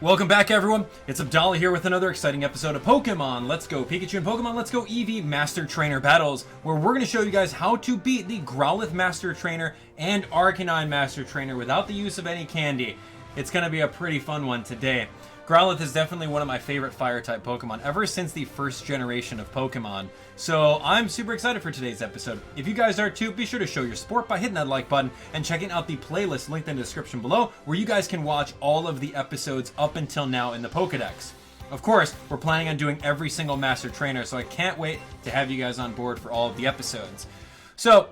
Welcome back, everyone. It's Abdallah here with another exciting episode of Pokemon Let's Go Pikachu and Pokemon Let's Go Eevee Master Trainer Battles, where we're going to show you guys how to beat the Growlithe Master Trainer and Arcanine Master Trainer without the use of any candy. It's going to be a pretty fun one today. Growlithe is definitely one of my favorite Fire-type Pokemon ever since the first generation of Pokemon. So I'm super excited for today's episode. If you guys are too, be sure to show your support by hitting that like button and checking out the playlist linked in the description below, where you guys can watch all of the episodes up until now in the Pokedex. Of course, we're planning on doing every single Master Trainer, so I can't wait to have you guys on board for all of the episodes. So,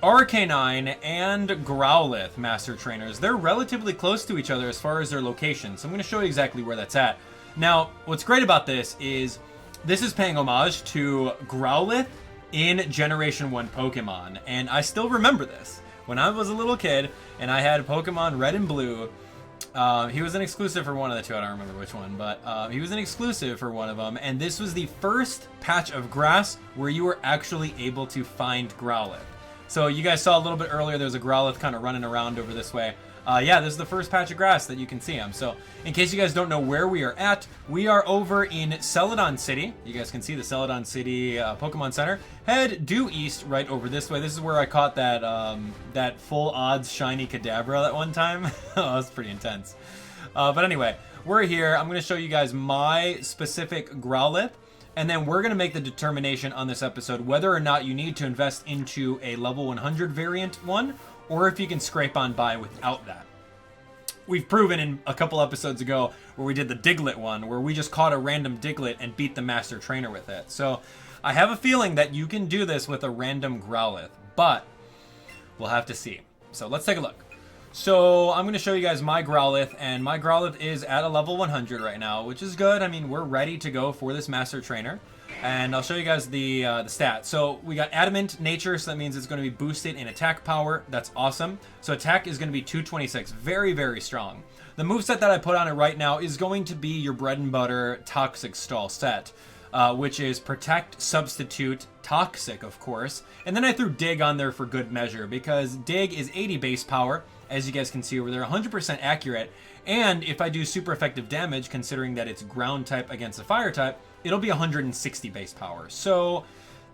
Arcanine and Growlithe Master Trainers, they're relatively close to each other as far as their location, so I'm going to show you exactly where that's at. Now, what's great about this is paying homage to Growlithe in Generation 1 Pokemon, and I still remember this. When I was a little kid and I had Pokemon Red and Blue, he was an exclusive for one of the two, I don't remember which one, but he was an exclusive for one of them, and this was the first patch of grass where you were actually able to find Growlithe. So you guys saw a little bit earlier, there's a Growlithe kind of running around over this way. Yeah, this is the first patch of grass that you can see him. So in case you guys don't know where we are at, we are over in Celadon City. You guys can see the Celadon City Pokemon Center. Head due east right over this way. This is where I caught that that full odds shiny Kadabra that one time. That was pretty intense. But anyway, we're here. I'm going to show you guys my specific Growlithe. And then we're going to make the determination on this episode whether or not you need to invest into a level 100 variant one, or if you can scrape on by without that. We've proven in a couple episodes ago where we did the Diglett one, where we just caught a random Diglett and beat the Master Trainer with it. So I have a feeling that you can do this with a random Growlithe, but we'll have to see. So let's take a look. So I'm going to show you guys my Growlithe, and my Growlithe is at a level 100 right now, which is good. I mean, we're ready to go for this Master Trainer, and I'll show you guys the stats. So we got Adamant Nature, so that means it's going to be boosted in attack power. That's awesome. So attack is going to be 226, very, very strong. The moveset that I put on it right now is going to be your bread and butter Toxic Stall set, which is Protect, Substitute, Toxic, of course. And then I threw Dig on there for good measure, because Dig is 80 base power, as you guys can see over there, 100% accurate, and if I do super effective damage, considering that it's ground type against a fire type, it'll be 160 base power. So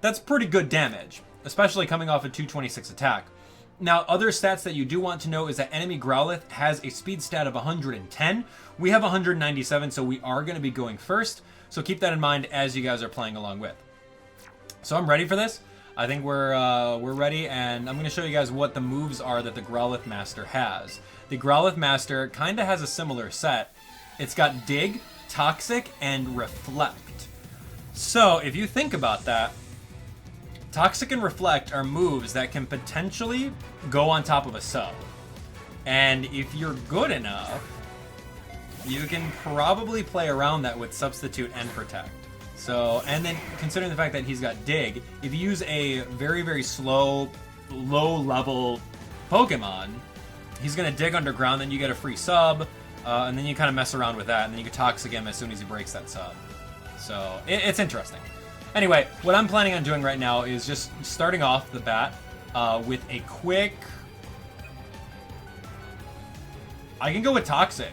that's pretty good damage, especially coming off a 226 attack. Now, other stats that you do want to know is that enemy Growlithe has a speed stat of 110. We have 197, so we are going to be going first. So keep that in mind as you guys are playing along with. So I'm ready for this. I think we're ready, and I'm going to show you guys what the moves are that the Growlithe Master has. The Growlithe Master kind of has a similar set. It's got Dig, Toxic, and Reflect. So if you think about that, Toxic and Reflect are moves that can potentially go on top of a sub. And if you're good enough, you can probably play around that with Substitute and Protect. So, and then considering the fact that he's got Dig, if you use a very, very slow, low-level Pokemon, he's going to Dig underground, then you get a free sub, and then you kind of mess around with that, and then you can Toxic him as soon as he breaks that sub. So, it's interesting. Anyway, what I'm planning on doing right now is just starting off the bat with a quick... I can go with Toxic.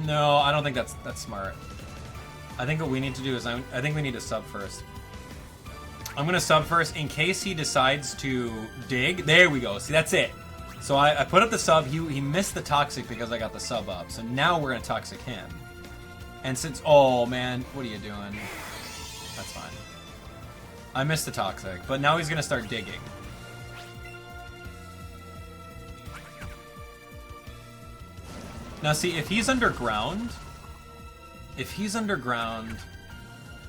No, I don't think that's smart. I think what we need to do is, I think we need to sub first. I'm going to sub first in case he decides to Dig. There we go. See, that's it. So I put up the sub. He missed the Toxic because I got the sub up. So now we're going to Toxic him. And since... Oh, man. What are you doing? That's fine. I missed the Toxic. But now he's going to start digging. Now, see, if he's underground...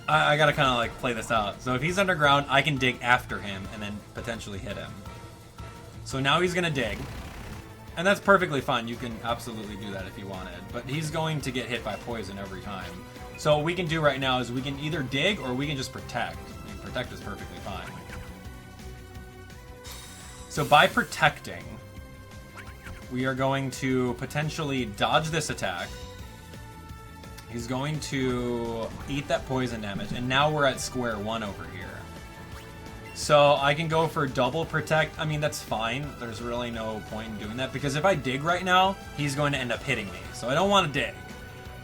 I gotta kind of like play this out. So if he's underground, I can dig after him and then potentially hit him. So now he's gonna dig. And that's perfectly fine. You can absolutely do that if you wanted. But he's going to get hit by poison every time. So what we can do right now is we can either dig or we can just protect. I mean, protect is perfectly fine. So by protecting, we are going to potentially dodge this attack. He's going to eat that poison damage, and now we're at square one over here. So I can go for double protect. I mean, that's fine. There's really no point in doing that because if I dig right now, he's going to end up hitting me. So I don't want to dig.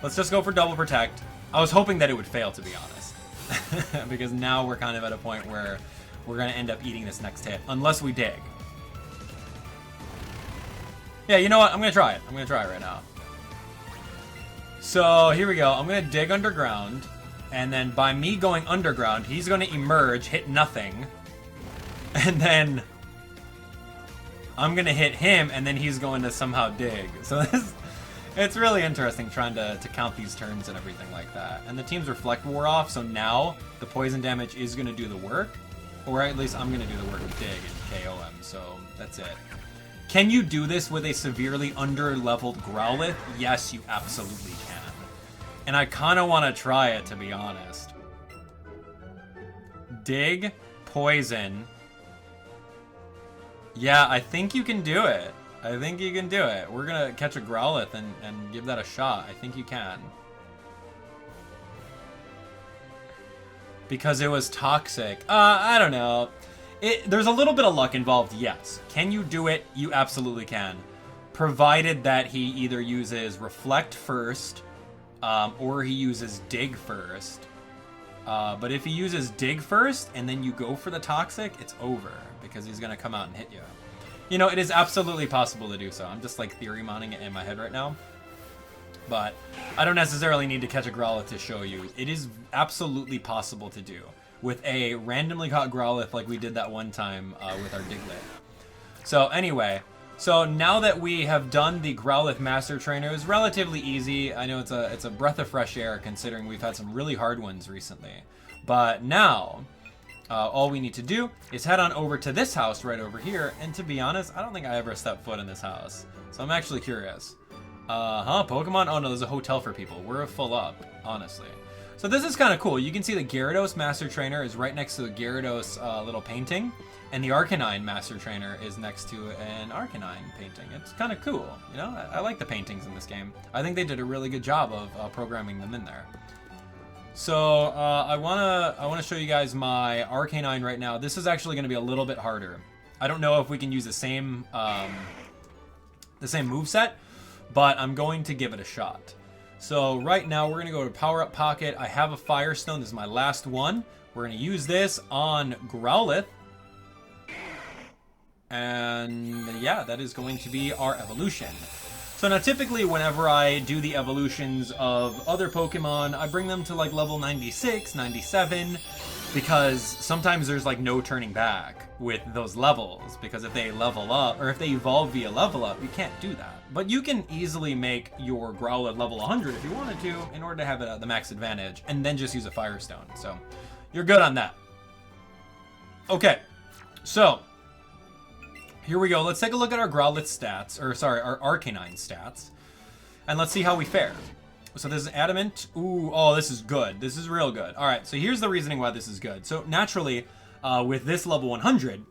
Let's just go for double protect. I was hoping that it would fail, to be honest. Because now we're kind of at a point where we're going to end up eating this next hit. Unless we dig. Yeah, you know what? I'm going to try it. I'm going to try it right now. So here we go. I'm going to dig underground. And then by me going underground, he's going to emerge, hit nothing. And then I'm going to hit him, and then he's going to somehow dig. So it's really interesting trying to count these turns and everything like that. And the team's reflect wore off, so now the poison damage is going to do the work. Or at least I'm going to do the work with dig and KO him, so that's it. Can you do this with a severely under-leveled Growlithe? Yes, you absolutely can. And I kind of want to try it, to be honest. Dig, poison. Yeah, I think you can do it. I think you can do it. We're going to catch a Growlithe and give that a shot. I think you can. Because it was toxic. I don't know. There's a little bit of luck involved, yes. Can you do it? You absolutely can. Provided that he either uses Reflect first, or he uses Dig first. But if he uses Dig first, and then you go for the Toxic, it's over. Because he's going to come out and hit you. You know, it is absolutely possible to do so. I'm just, like, theory-mounting it in my head right now. But I don't necessarily need to catch a Growlithe to show you. It is absolutely possible to do. With a randomly caught Growlithe like we did that one time with our Diglett. So anyway, so now that we have done the Growlithe Master Trainer, it was relatively easy. I know it's a breath of fresh air considering we've had some really hard ones recently. But now, all we need to do is head on over to this house right over here. And to be honest, I don't think I ever stepped foot in this house. So I'm actually curious. Pokemon? Oh no, there's a hotel for people. We're full up, honestly. So this is kind of cool. You can see the Gyarados Master Trainer is right next to the Gyarados little painting. And the Arcanine Master Trainer is next to an Arcanine painting. It's kind of cool, you know? I like the paintings in this game. I think they did a really good job of programming them in there. So I wanna show you guys my Arcanine right now. This is actually going to be a little bit harder. I don't know if we can use the same moveset, but I'm going to give it a shot. So right now we're going to go to Power Up Pocket. I have a Firestone. This is my last one. We're going to use this on Growlithe. And yeah, that is going to be our evolution. So now typically whenever I do the evolutions of other Pokemon, I bring them to like level 96, 97, because sometimes there's like no turning back with those levels, because if they level up, or if they evolve via level up, you can't do that. But you can easily make your Growlithe level 100 if you wanted to, in order to have the max advantage, and then just use a Firestone. So you're good on that. Okay, so here we go. Let's take a look at our Growlithe stats, or sorry, our Arcanine stats, and let's see how we fare. So this is Adamant. Ooh, oh, this is good. This is real good. All right, so here's the reasoning why this is good. So naturally, with this level 100,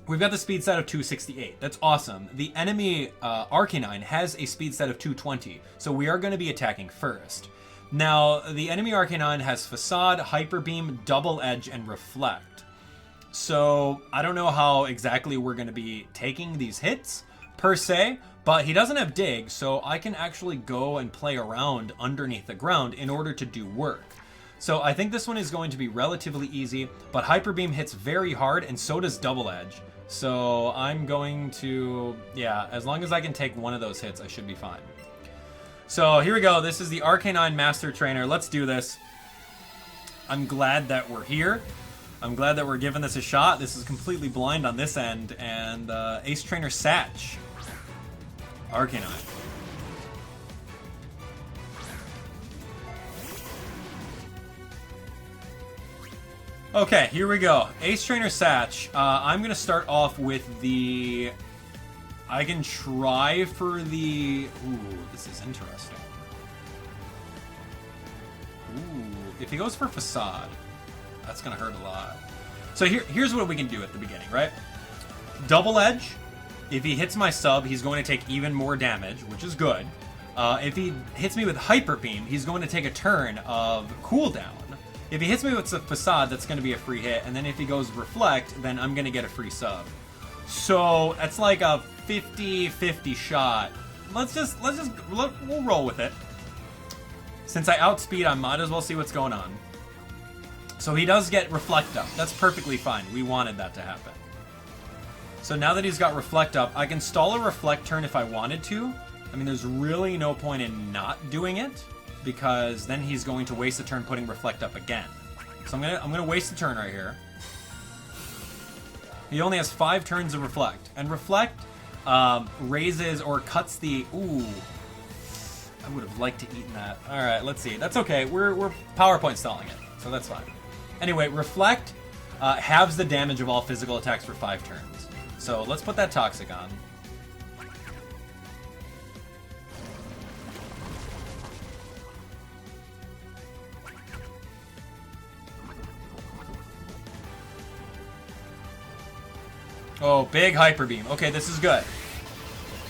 we've got the speed set of 268. That's awesome. The enemy Arcanine has a speed set of 220, so we are going to be attacking first. Now, the enemy Arcanine has Facade, Hyper Beam, Double Edge, and Reflect. So I don't know how exactly we're going to be taking these hits, per se, but he doesn't have Dig, so I can actually go and play around underneath the ground in order to do work. So I think this one is going to be relatively easy, but Hyper Beam hits very hard, and so does Double Edge. So I'm going to, yeah, as long as I can take one of those hits, I should be fine. So here we go. This is the Arcanine Master Trainer. Let's do this. I'm glad that we're here. I'm glad that we're giving this a shot. This is completely blind on this end, and Ace Trainer Satch. Arcanine. Okay, here we go. Ace Trainer Satch. I'm going to start off with the... I can try for the... Ooh, this is interesting. Ooh, if he goes for Facade, that's going to hurt a lot. So here's what we can do at the beginning, right? Double Edge. If he hits my sub, he's going to take even more damage, which is good. If he hits me with Hyper Beam, he's going to take a turn of cooldown. If he hits me with the Facade, that's going to be a free hit. And then if he goes Reflect, then I'm going to get a free sub. So that's like a 50-50 shot. We'll roll with it. Since I outspeed, I might as well see what's going on. So he does get Reflect up. That's perfectly fine. We wanted that to happen. So now that he's got Reflect up, I can stall a Reflect turn if I wanted to. I mean, there's really no point in not doing it, because then he's going to waste a turn putting Reflect up again. So I'm gonna waste a turn right here. He only has 5 turns of Reflect, and Reflect raises or cuts the. Ooh, I would have liked to eat that. All right, let's see. That's okay. We're PowerPoint stalling it, so that's fine. Anyway, Reflect halves the damage of all physical attacks for 5 turns. So let's put that Toxic on. Oh, big Hyper Beam. Okay, this is good.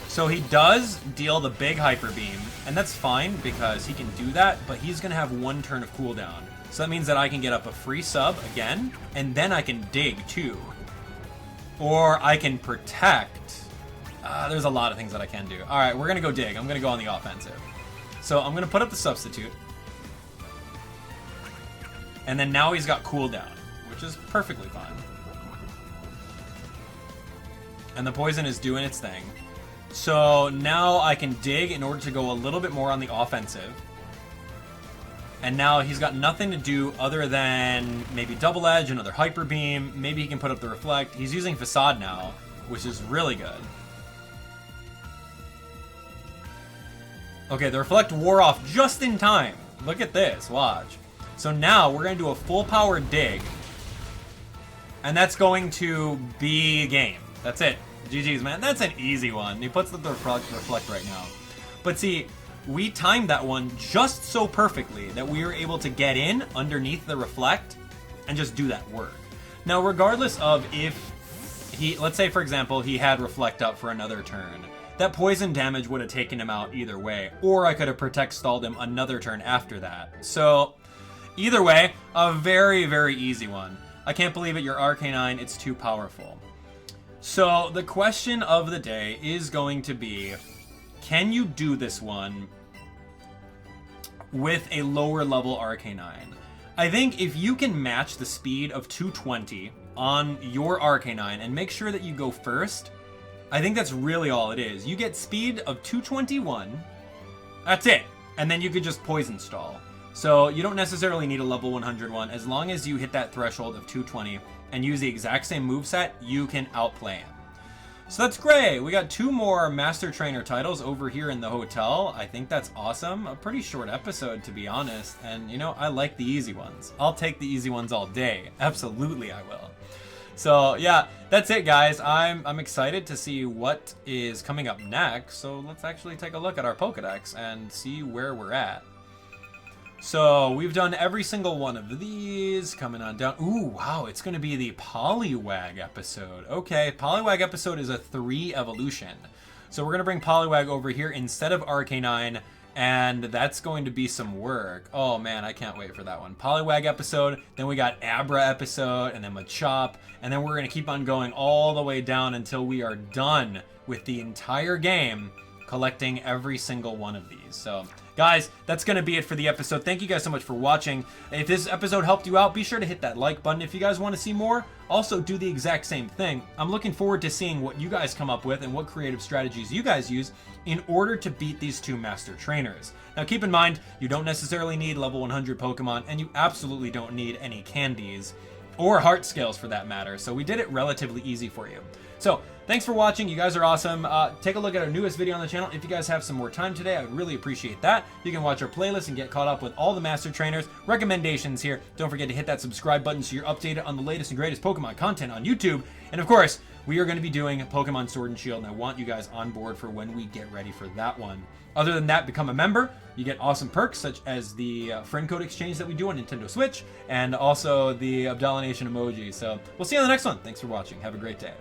So he does deal the big Hyper Beam, and that's fine because he can do that, but he's going to have 1 turn of cooldown. So that means that I can get up a free sub again, and then I can dig too. Or I can protect. There's a lot of things that I can do. All right, we're going to go dig. I'm going to go on the offensive. So I'm going to put up the Substitute. And then now he's got cooldown, which is perfectly fine. And the poison is doing its thing. So now I can dig in order to go a little bit more on the offensive. And now he's got nothing to do other than maybe Double Edge, another Hyper Beam. Maybe he can put up the Reflect. He's using Facade now, which is really good. Okay, the Reflect wore off just in time. Look at this, watch. So now we're going to do a full power dig. And that's going to be game. That's it. GG's, man. That's an easy one. He puts the Reflect right now. But see, we timed that one just so perfectly that we were able to get in underneath the Reflect and just do that work. Now, regardless of if he, let's say, for example, he had Reflect up for another turn, that poison damage would have taken him out either way, or I could have Protect stalled him another turn after that. So, either way, a very, very easy one. I can't believe it, your Arcanine, it's too powerful. So, the question of the day is going to be, can you do this one with a lower level Arcanine? I think if you can match the speed of 220 on your Arcanine and make sure that you go first, I think that's really all it is. You get speed of 221, that's it, and then you could just poison stall. So you don't necessarily need a level 100 one. As long as you hit that threshold of 220 and use the exact same moveset, you can outplay him. So that's great. We got 2 more Master Trainer titles over here in the hotel. I think that's awesome. A pretty short episode, to be honest. And, you know, I like the easy ones. I'll take the easy ones all day. Absolutely, I will. So, yeah, that's it, guys. I'm excited to see what is coming up next. So let's actually take a look at our Pokedex and see where we're at. So we've done every single one of these, coming on down. Ooh, wow, it's going to be the Poliwag episode. Okay, Poliwag episode is a 3 evolution. So we're going to bring Poliwag over here instead of Arcanine, and that's going to be some work. Oh man, I can't wait for that one. Poliwag episode, then we got Abra episode, and then Machop, and then we're going to keep on going all the way down until we are done with the entire game, collecting every single one of these. So guys, that's going to be it for the episode. Thank you guys so much for watching. If this episode helped you out, be sure to hit that like button. If you guys want to see more, also do the exact same thing. I'm looking forward to seeing what you guys come up with and what creative strategies you guys use in order to beat these 2 Master Trainers. Now keep in mind, you don't necessarily need level 100 Pokemon, and you absolutely don't need any candies, or heart scales for that matter, so we did it relatively easy for you. So, thanks for watching. You guys are awesome. Take a look at our newest video on the channel. If you guys have some more time today, I would really appreciate that. You can watch our playlist and get caught up with all the Master Trainers. Recommendations here. Don't forget to hit that subscribe button so you're updated on the latest and greatest Pokemon content on YouTube. And of course, we are going to be doing Pokemon Sword and Shield, and I want you guys on board for when we get ready for that one. Other than that, become a member. You get awesome perks such as the friend code exchange that we do on Nintendo Switch, and also the Abdallah Nation emoji. So we'll see you on the next one. Thanks for watching. Have a great day.